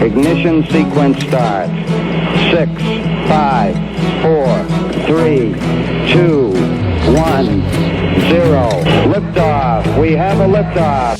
Ignition sequence starts. 6, 5, 4, 3, 2, 1, 0. Liftoff. We have a liftoff.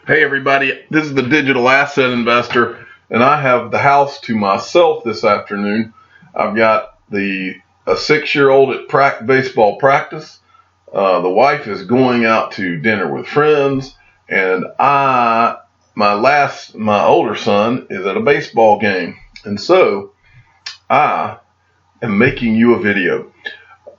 Hey everybody, this is the Digital Asset Investor, and I have the house to myself this afternoon. I've got a 6-year-old at baseball practice. The wife is going out to dinner with friends, and my older son is at a baseball game, and so I am making you a video.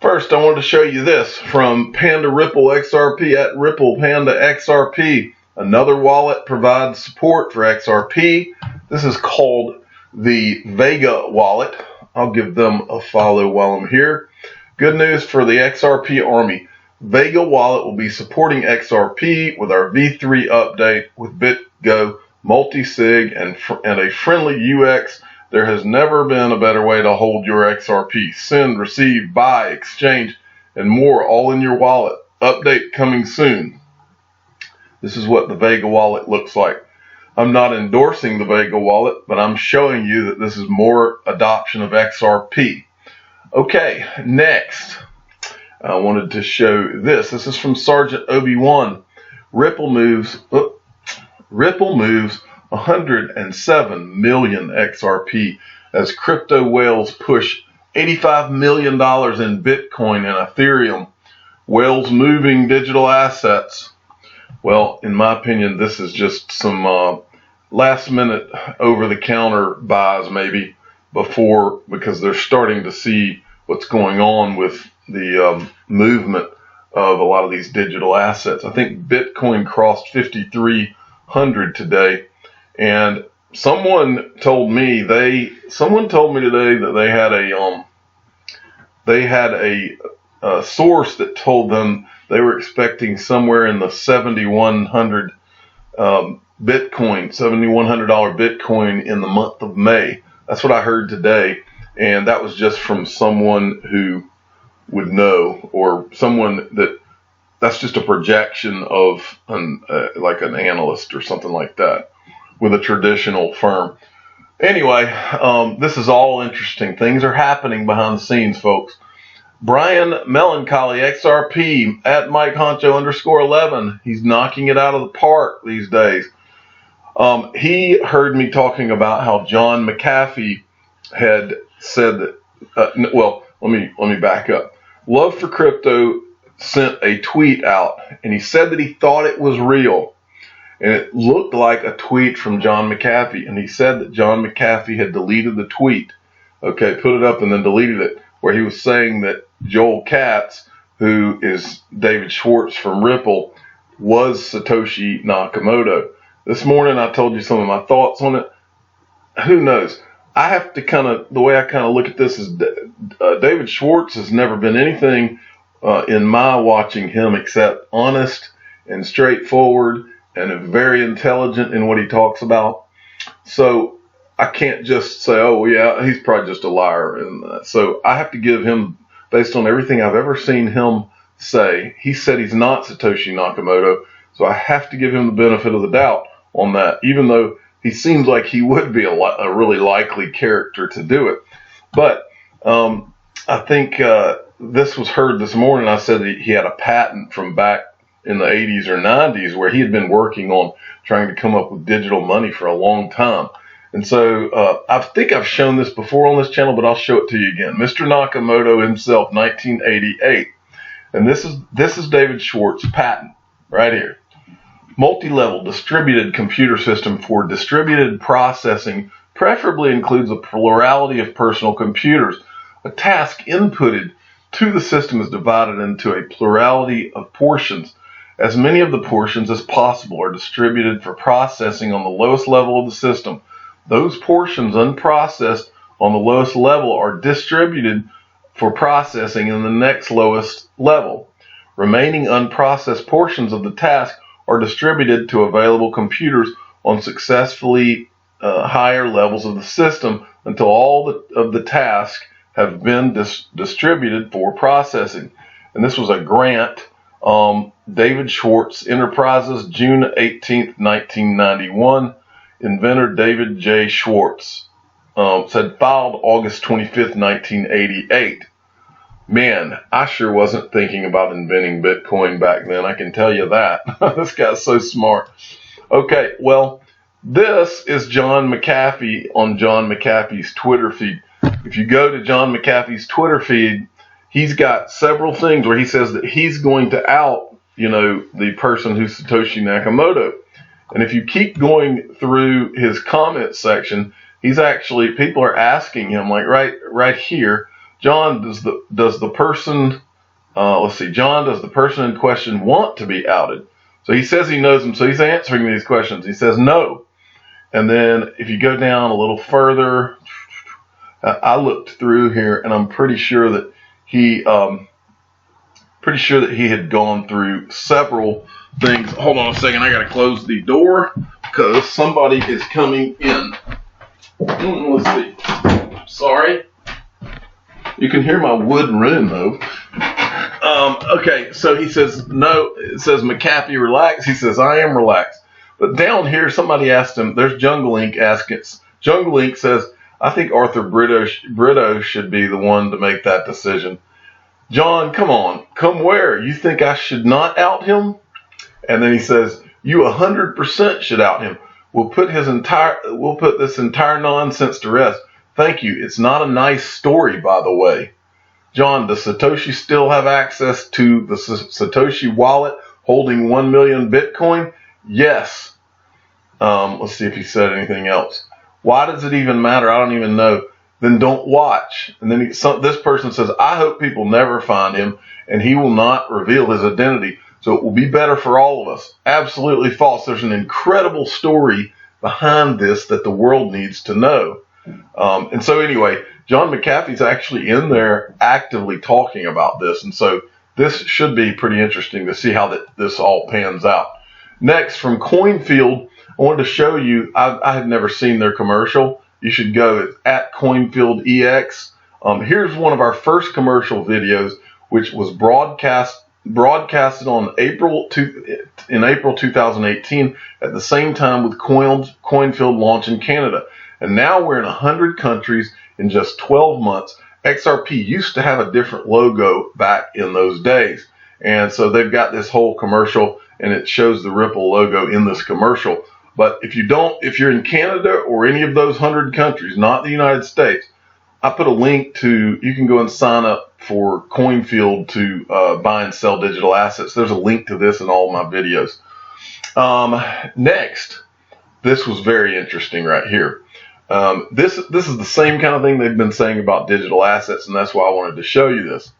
First, I wanted to show you this from Panda Ripple XRP at Ripple Panda XRP. Another wallet provides support for XRP. This is called the Vega wallet. I'll give them a follow while I'm here. Good news for the XRP army. Vega wallet will be supporting XRP with our V3 update with BitGo, multi-sig, and a friendly UX. There has never been a better way to hold your XRP. Send, receive, buy, exchange, and more all in your wallet. Update coming soon. This is what the Vega wallet looks like. I'm not endorsing the Vega wallet, but I'm showing you that this is more adoption of XRP. Okay, next, I wanted to show this. This is from Sergeant Obi-Wan. Ripple moves 107 million XRP as crypto whales push $85 million in Bitcoin and Ethereum. Whales moving digital assets. Well, in my opinion, this is just some last-minute over-the-counter buys maybe because they're starting to see what's going on with the movement of a lot of these digital assets. I think Bitcoin crossed 5,300 today, and someone told me today that they had a source that told them they were expecting somewhere in the $7,100 $7,100 Bitcoin in the month of May. That's what I heard today, and that was just from someone who would know, or someone that's just a projection of like an analyst or something like that with a traditional firm. Anyway, this is all interesting. Things are happening behind the scenes, folks. Brian Melancholy XRP at Mike Honcho _11. He's knocking it out of the park these days. He heard me talking about how John McAfee had said that. Well, let me back up. Love for Crypto sent a tweet out, and he said that he thought it was real, and it looked like a tweet from John McAfee. And he said that John McAfee had deleted the tweet. Okay, put it up and then deleted it, where he was saying that Joel Katz, who is David Schwartz from Ripple, was Satoshi Nakamoto. This morning I told you some of my thoughts on it. Who knows? I have to the way I look at this is David Schwartz has never been anything in my watching him except honest and straightforward and very intelligent in what he talks about. So I can't just say, oh yeah, he's probably just a liar. And so I have to give him, based on everything I've ever seen him say, he said he's not Satoshi Nakamoto. So I have to give him the benefit of the doubt on that, even though he seems like he would be a really likely character to do it. But I think this was heard this morning. I said that he had a patent from back in the 80s or 90s where he had been working on trying to come up with digital money for a long time. And so I think I've shown this before on this channel, but I'll show it to you again. Mr. Nakamoto himself, 1988. And this is David Schwartz's patent right here. Multi-level distributed computer system for distributed processing preferably includes a plurality of personal computers. A task inputted to the system is divided into a plurality of portions. As many of the portions as possible are distributed for processing on the lowest level of the system. Those portions unprocessed on the lowest level are distributed for processing in the next lowest level. Remaining unprocessed portions of the task are distributed to available computers on successfully higher levels of the system until all of the tasks have been distributed for processing. And this was a grant. David Schwartz Enterprises, June 18th, 1991. Inventor David J. Schwartz. Said filed August 25th, 1988. Man, I sure wasn't thinking about inventing Bitcoin back then. I can tell you that. This guy's so smart. Okay, well, this is John McAfee on John McAfee's Twitter feed. If you go to John McAfee's Twitter feed, he's got several things where he says that he's going to out, the person who's Satoshi Nakamoto. And if you keep going through his comment section, people are asking him, like right here, John, does the person in question want to be outed? So he says he knows him, so he's answering these questions. He says no. And then if you go down a little further, I looked through here, and I'm pretty sure that he had gone through several things. Hold on a second, I gotta close the door because somebody is coming in. Let's see. Sorry. You can hear my wood room though. Okay, so he says no. It says McAfee relax. He says I am relaxed. But down here, somebody asked him. There's Jungle Inc. asking. Jungle Inc. says I think Arthur Brito should be the one to make that decision. John, come on, come where? You think I should not out him? And then he says you 100% should out him. We'll put this entire nonsense to rest. Thank you. It's not a nice story, by the way. John, does Satoshi still have access to the Satoshi wallet holding 1 million Bitcoin? Yes. Let's see if he said anything else. Why does it even matter? I don't even know. Then don't watch. And then this person says, I hope people never find him and he will not reveal his identity. So it will be better for all of us. Absolutely false. There's an incredible story behind this that the world needs to know. And so anyway, John McAfee's actually in there actively talking about this. And so this should be pretty interesting to see how this all pans out. Next, from Coinfield, I wanted to show you, I had never seen their commercial. You should go. It's at Coinfield EX. Here's one of our first commercial videos, which was broadcasted on April 2018 at the same time with Coinfield launch in Canada. And now we're in 100 countries in just 12 months. XRP used to have a different logo back in those days. And so they've got this whole commercial, and it shows the Ripple logo in this commercial. But if you're in Canada or any of those 100 countries, not the United States, I put a link to, you can go and sign up for Coinfield to buy and sell digital assets. There's a link to this in all my videos. Next, this was very interesting right here. This is the same kind of thing they've been saying about digital assets, and that's why I wanted to show you this.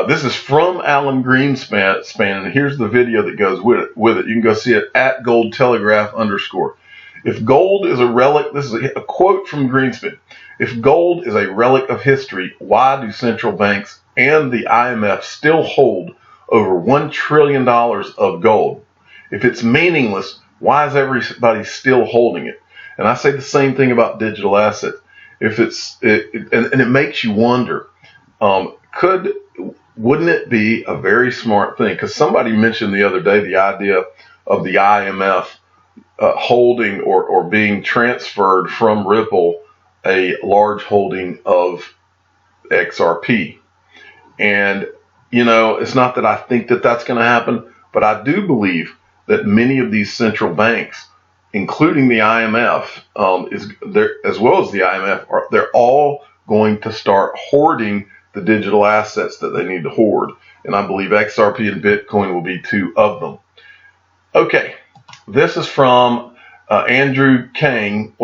This is from Alan Greenspan, and here's the video that goes with it. You can go see it at @goldtelegraph_. If gold is a relic, this is a quote from Greenspan. If gold is a relic of history, why do central banks and the IMF still hold over $1 trillion of gold? If it's meaningless, why is everybody still holding it? And I say the same thing about digital assets. And it makes you wonder, wouldn't it be a very smart thing? Because somebody mentioned the other day the idea of the IMF holding or being transferred from Ripple a large holding of XRP. And, it's not that I think that that's going to happen, but I do believe that many of these central banks, including the IMF, as well as the IMF, they're all going to start hoarding the digital assets that they need to hoard. And I believe XRP and Bitcoin will be two of them. Okay, this is from Andrew Kang.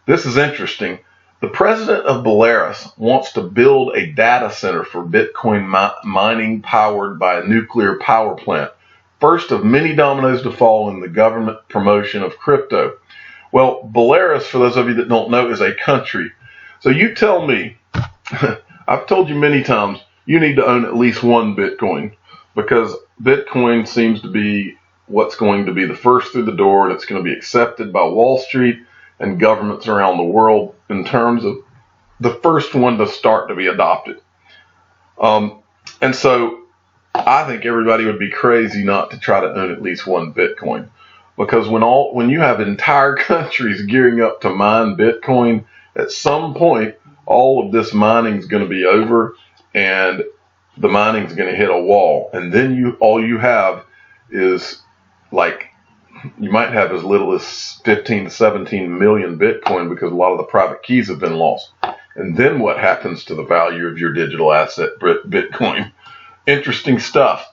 This is interesting. The president of Belarus wants to build a data center for Bitcoin mining powered by a nuclear power plant. First of many dominoes to fall in the government promotion of crypto. Well, Belarus, for those of you that don't know, is a country. So you tell me, I've told you many times, you need to own at least one Bitcoin, because Bitcoin seems to be what's going to be the first through the door, and it's going to be accepted by Wall Street and governments around the world. in terms of the first one to start to be adopted. And so I think everybody would be crazy not to try to own at least one Bitcoin, because when you have entire countries gearing up to mine Bitcoin, at some point all of this mining is going to be over, and the mining is going to hit a wall, and then all you have is, like, you might have as little as 15 to 17 million Bitcoin, because a lot of the private keys have been lost. And then what happens to the value of your digital asset, Bitcoin? Interesting stuff.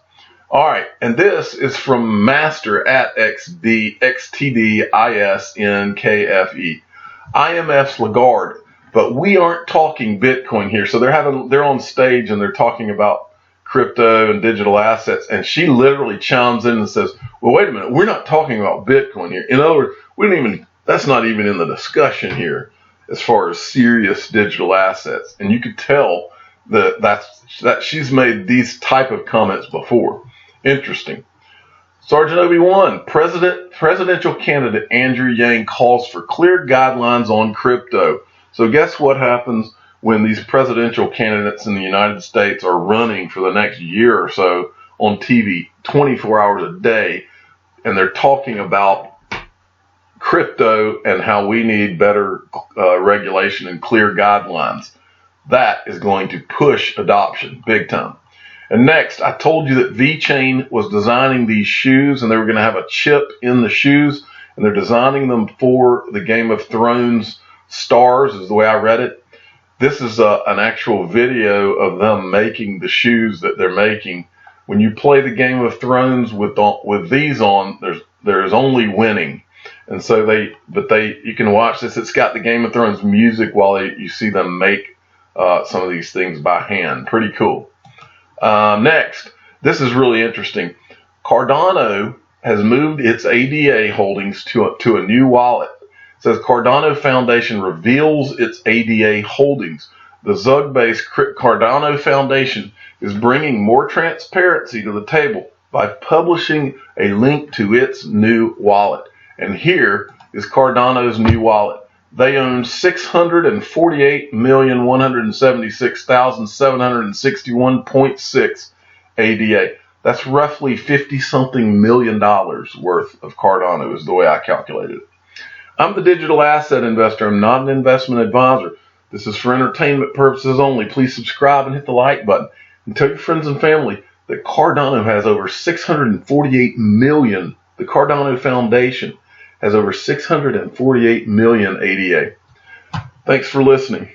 All right, and this is from Master at XTDISNKFE. IMF's Lagarde, but we aren't talking Bitcoin here. So they're on stage and they're talking about crypto and digital assets, and she literally chimes in and says, well, wait a minute, we're not talking about Bitcoin here. In other words, that's not even in the discussion here as far as serious digital assets. And you could tell that she's made these type of comments before. Interesting. Sergeant Obi-Wan, presidential candidate Andrew Yang calls for clear guidelines on crypto. So guess what happens when these presidential candidates in the United States are running for the next year or so on TV 24 hours a day, and they're talking about crypto and how we need better regulation and clear guidelines? That is going to push adoption big time. And next, I told you that VeChain was designing these shoes, and they were going to have a chip in the shoes, and they're designing them for the Game of Thrones stars, is the way I read it. This is an actual video of them making the shoes that they're making. When you play the Game of Thrones with these on, there's only winning. And so you can watch this. It's got the Game of Thrones music while you see them make some of these things by hand. Pretty cool. Next, this is really interesting. Cardano has moved its ADA holdings to a new wallet. It says Cardano Foundation reveals its ADA holdings. The Zug-based Cardano Foundation is bringing more transparency to the table by publishing a link to its new wallet. And here is Cardano's new wallet. They own 648,176,761.6 ADA. That's roughly $50-something million worth of Cardano, is the way I calculated it. I'm the digital asset investor. I'm not an investment advisor. This is for entertainment purposes only. Please subscribe and hit the like button. And tell your friends and family that Cardano has over 648 million. The Cardano Foundation has over 648 million ADA. Thanks for listening.